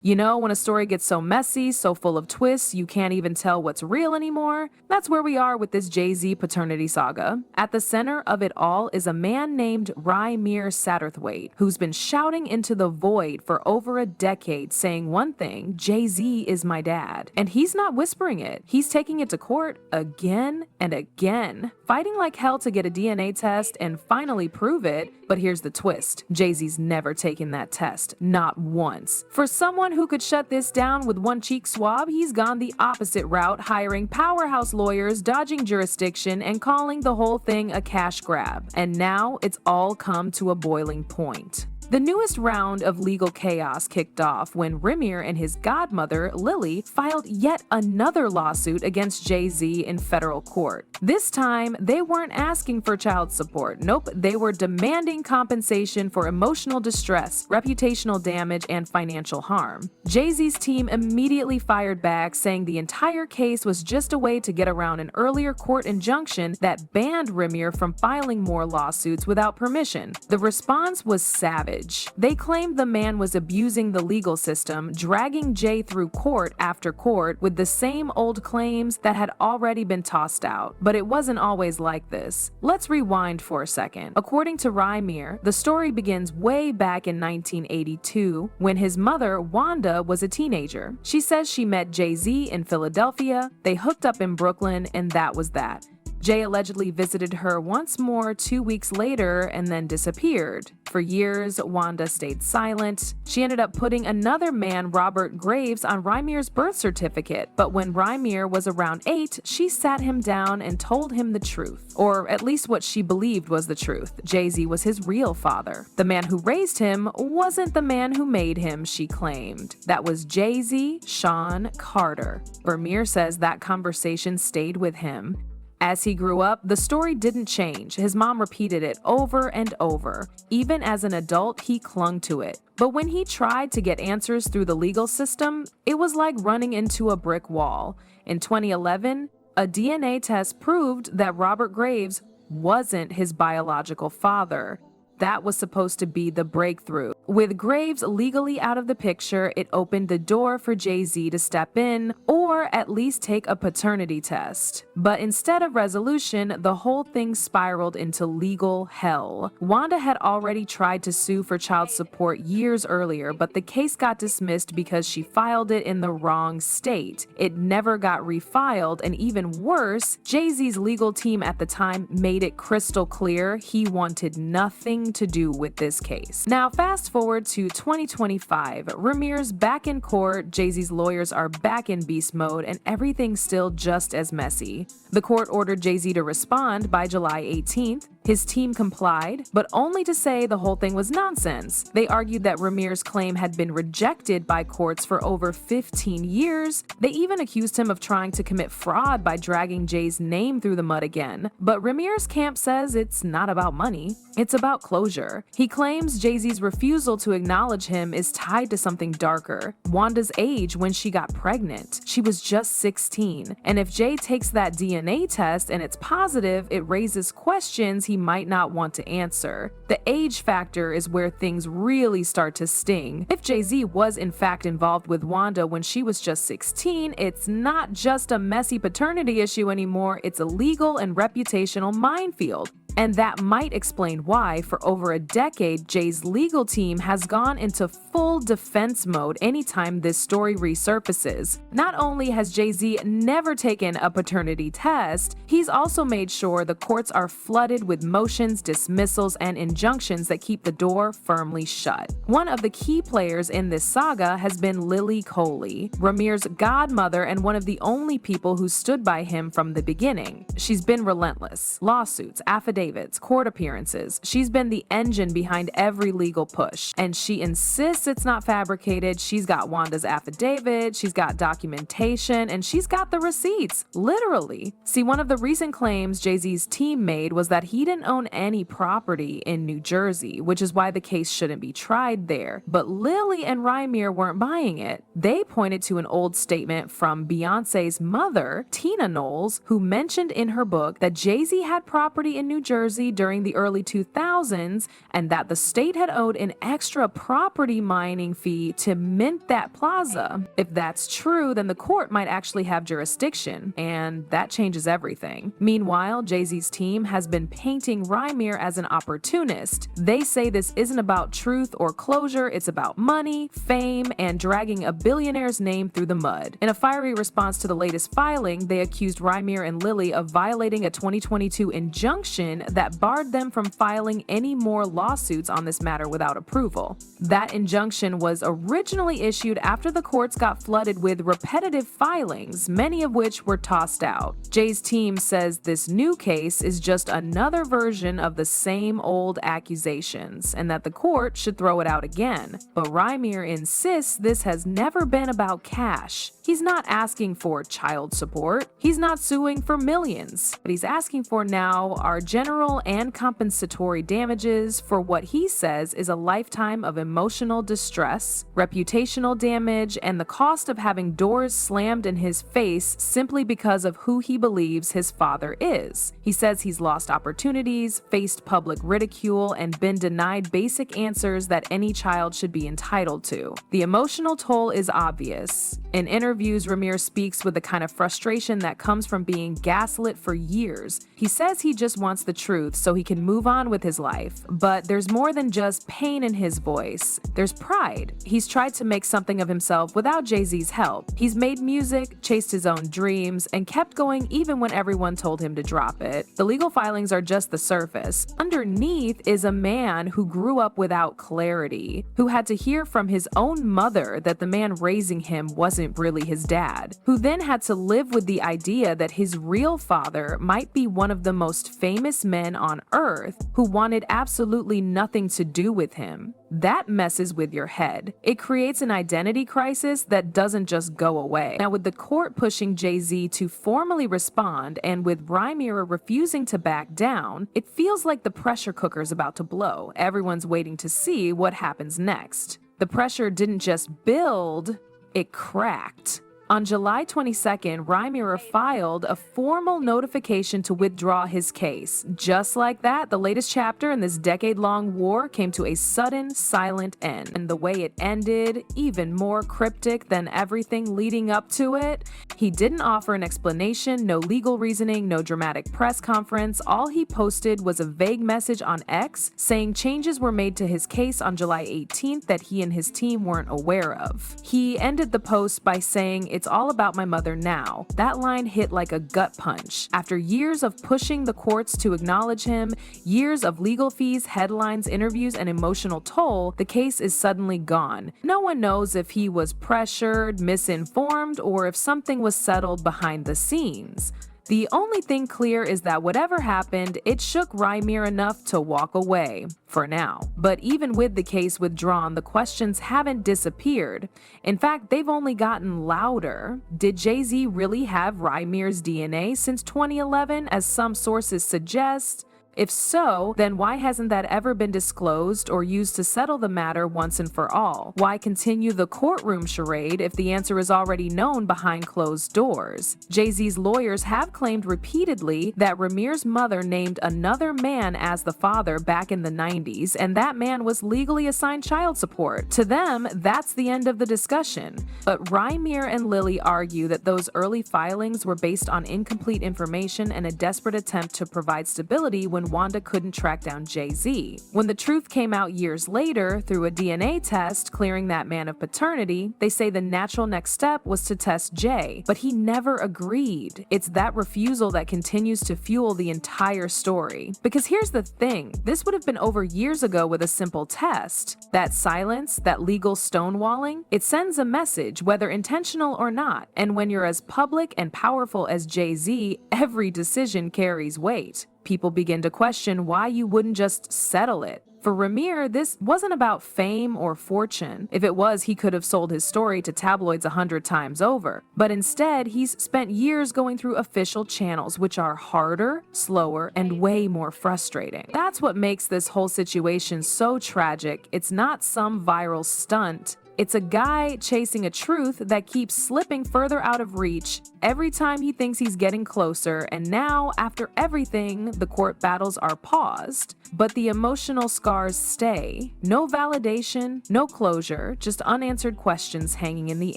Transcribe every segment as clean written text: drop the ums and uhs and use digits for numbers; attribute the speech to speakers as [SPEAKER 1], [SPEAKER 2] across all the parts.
[SPEAKER 1] You know, when a story gets so messy, so full of twists, you can't even tell what's real anymore? That's where we are with this Jay-Z paternity saga. At the center of it all is a man named Rymir Satterthwaite, who's been shouting into the void for over a decade saying one thing: Jay-Z is my dad. And he's not whispering it. He's taking it to court again and again, fighting like hell to get a DNA test and finally prove it. But here's the twist: Jay-Z's never taken that test, not once. For someone who could shut this down with one cheek swab, he's gone the opposite route, hiring powerhouse lawyers, dodging jurisdiction, and calling the whole thing a cash grab. And now it's all come to a boiling point. The newest round of legal chaos kicked off when Rymir and his godmother, Lily, filed yet another lawsuit against Jay-Z in federal court. This time, they weren't asking for child support. Nope, they were demanding compensation for emotional distress, reputational damage, and financial harm. Jay-Z's team immediately fired back, saying the entire case was just a way to get around an earlier court injunction that banned Rymir from filing more lawsuits without permission. The response was savage. They claimed the man was abusing the legal system, dragging Jay through court after court with the same old claims that had already been tossed out. But it wasn't always like this. Let's rewind for a second. According to Rymir, the story begins way back in 1982 when his mother, Wanda, was a teenager. She says she met Jay-Z in Philadelphia, they hooked up in Brooklyn, and that was that. Jay allegedly visited her once more 2 weeks later and then disappeared. For years, Wanda stayed silent. She ended up putting another man, Robert Graves, on Rymir's birth certificate, but when Rymir was around 8, she sat him down and told him the truth. Or at least what she believed was the truth. Jay-Z was his real father. The man who raised him wasn't the man who made him, she claimed. That was Jay-Z Sean Carter. Rymir says that conversation stayed with him. As he grew up, the story didn't change. His mom repeated it over and over. Even as an adult, he clung to it. But when he tried to get answers through the legal system, it was like running into a brick wall. In 2011, a DNA test proved that Robert Graves wasn't his biological father. That was supposed to be the breakthrough. With Graves legally out of the picture, it opened the door for Jay-Z to step in, or at least take a paternity test. But instead of resolution, the whole thing spiraled into legal hell. Wanda had already tried to sue for child support years earlier, but the case got dismissed because she filed it in the wrong state. It never got refiled, and even worse, Jay-Z's legal team at the time made it crystal clear he wanted nothing to do with this case. Now fast forward to 2025. Rymir's back in court, Jay-Z's lawyers are back in beast mode, and everything's still just as messy. The court ordered Jay-Z to respond by July 18th. His team complied, but only to say the whole thing was nonsense. They argued that Rymir's claim had been rejected by courts for over 15 years. They even accused him of trying to commit fraud by dragging Jay's name through the mud again. But Rymir's camp says it's not about money, it's about closure. He claims Jay-Z's refusal to acknowledge him is tied to something darker: Wanda's age when she got pregnant. She was just 16. And if Jay takes that DNA test and it's positive, it raises questions he might not want to answer. The age factor is where things really start to sting. If Jay-Z was in fact involved with Wanda when she was just 16, it's not just a messy paternity issue anymore, it's a legal and reputational minefield. And that might explain why, for over a decade, Jay's legal team has gone into full defense mode anytime this story resurfaces. Not only has Jay-Z never taken a paternity test, he's also made sure the courts are flooded with motions, dismissals, and injunctions that keep the door firmly shut. One of the key players in this saga has been Lily Coley, Rymir's godmother and one of the only people who stood by him from the beginning. She's been relentless. Lawsuits, affidavits, court appearances. She's been the engine behind every legal push, and she insists it's not fabricated. She's got Wanda's affidavit, she's got documentation, and she's got the receipts, literally. See, one of the recent claims Jay-Z's team made was that he didn't own any property in New Jersey, which is why the case shouldn't be tried there. But Lily and Rymir weren't buying it. They pointed to an old statement from Beyonce's mother, Tina Knowles, who mentioned in her book that Jay-Z had property in New Jersey during the early 2000s and that the state had owed an extra property mining fee to mint that plaza. If that's true, then the court might actually have jurisdiction, and that changes everything. Meanwhile, Jay-Z's team has been painting Rymir as an opportunist. They say this isn't about truth or closure, it's about money, fame, and dragging a billionaire's name through the mud. In a fiery response to the latest filing, they accused Rymir and Lily of violating a 2022 injunction that barred them from filing any more lawsuits on this matter without approval. That injunction was originally issued after the courts got flooded with repetitive filings, many of which were tossed out. Jay's team says this new case is just another version of the same old accusations, and that the court should throw it out again. But Rymir insists this has never been about cash. He's not asking for child support. He's not suing for millions. What he's asking for now are general and compensatory damages for what he says is a lifetime of emotional distress, reputational damage, and the cost of having doors slammed in his face simply because of who he believes his father is. He says he's lost opportunities, faced public ridicule, and been denied basic answers that any child should be entitled to. The emotional toll is obvious. In interviews, Rymir speaks with the kind of frustration that comes from being gaslit for years. He says he just wants the truth so he can move on with his life, but there's more than just pain in his voice. There's pride. He's tried to make something of himself without Jay-Z's help. He's made music, chased his own dreams, and kept going even when everyone told him to drop it. The legal filings are just the surface. Underneath is a man who grew up without clarity, who had to hear from his own mother that the man raising him wasn't really his dad, who then had to live with the idea that his real father might be one of the most famous men on earth, who wanted absolutely nothing to do with him. That messes with your head. It creates an identity crisis that doesn't just go away. Now, with the court pushing Jay-Z to formally respond and with Rymir refusing to back down, it feels like the pressure cooker's about to blow. Everyone's waiting to see what happens next. The pressure didn't just build, it cracked. On July 22nd, Rymir filed a formal notification to withdraw his case. Just like that, the latest chapter in this decade-long war came to a sudden, silent end. And the way it ended, even more cryptic than everything leading up to it. He didn't offer an explanation, no legal reasoning, no dramatic press conference. All he posted was a vague message on X saying changes were made to his case on July 18th that he and his team weren't aware of. He ended the post by saying, "It's all about my mother now." That line hit like a gut punch. After years of pushing the courts to acknowledge him, years of legal fees, headlines, interviews, and emotional toll, the case is suddenly gone. No one knows if he was pressured, misinformed, or if something was settled behind the scenes. The only thing clear is that whatever happened, it shook Rymir enough to walk away, for now. But even with the case withdrawn, the questions haven't disappeared. In fact, they've only gotten louder. Did Jay-Z really have Rymir's DNA since 2011, as some sources suggest? If so, then why hasn't that ever been disclosed or used to settle the matter once and for all? Why continue the courtroom charade if the answer is already known behind closed doors? Jay-Z's lawyers have claimed repeatedly that Rymir's mother named another man as the father back in the 90s, and that man was legally assigned child support. To them, that's the end of the discussion. But Rymir and Lily argue that those early filings were based on incomplete information and a desperate attempt to provide stability when Wanda couldn't track down Jay-Z. When the truth came out years later through a DNA test clearing that man of paternity, they say the natural next step was to test Jay, but he never agreed. It's that refusal that continues to fuel the entire story. Because here's the thing, this would have been over years ago with a simple test. That silence, that legal stonewalling, it sends a message, whether intentional or not. And when you're as public and powerful as Jay-Z, every decision carries weight. People begin to question why you wouldn't just settle it. For Rymir, this wasn't about fame or fortune. If it was, he could have sold his story to tabloids 100 times over. But instead, he's spent years going through official channels, which are harder, slower, and way more frustrating. That's what makes this whole situation so tragic. It's not some viral stunt. It's a guy chasing a truth that keeps slipping further out of reach every time he thinks he's getting closer, and now, after everything, the court battles are paused. But the emotional scars stay. No validation, no closure, just unanswered questions hanging in the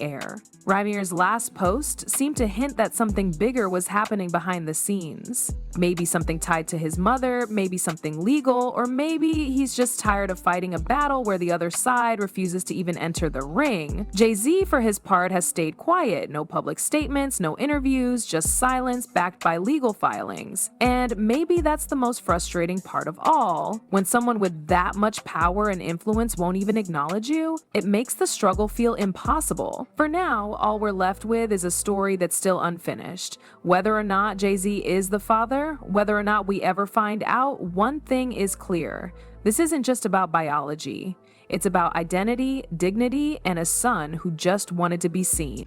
[SPEAKER 1] air. Rymir's last post seemed to hint that something bigger was happening behind the scenes. Maybe something tied to his mother, maybe something legal, or maybe he's just tired of fighting a battle where the other side refuses to even enter the ring. Jay-Z, for his part, has stayed quiet. No public statements, no interviews, just silence backed by legal filings. And maybe that's the most frustrating part of all. When someone with that much power and influence won't even acknowledge you, it makes the struggle feel impossible. For now, all we're left with is a story that's still unfinished. Whether or not Jay-Z is the father, whether or not we ever find out, one thing is clear. This isn't just about biology. It's about identity, dignity, and a son who just wanted to be seen.